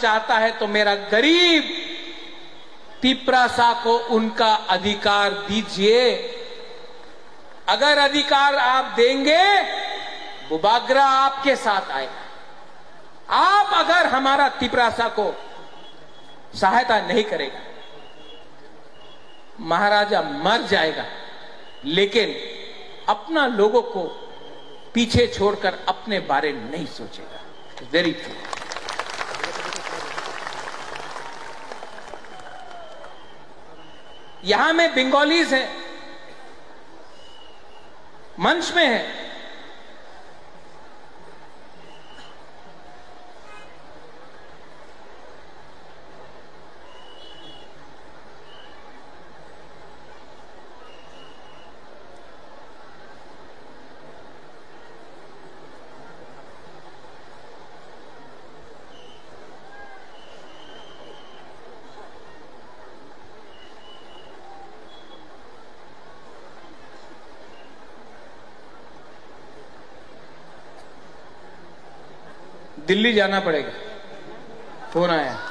चाहता है तो मेरा गरीब तिपरासा को उनका अधिकार दीजिए। अगर अधिकार आप देंगे, बुबागरा आपके साथ आएगा। आप अगर हमारा तिपरासा को सहायता नहीं करेगा, महाराजा मर जाएगा, लेकिन अपना लोगों को पीछे छोड़कर अपने बारे में नहीं सोचेगा। Very true. यहां में बंगालीज हैं, मंच में है। दिल्ली जाना पड़ेगा, फोन आया।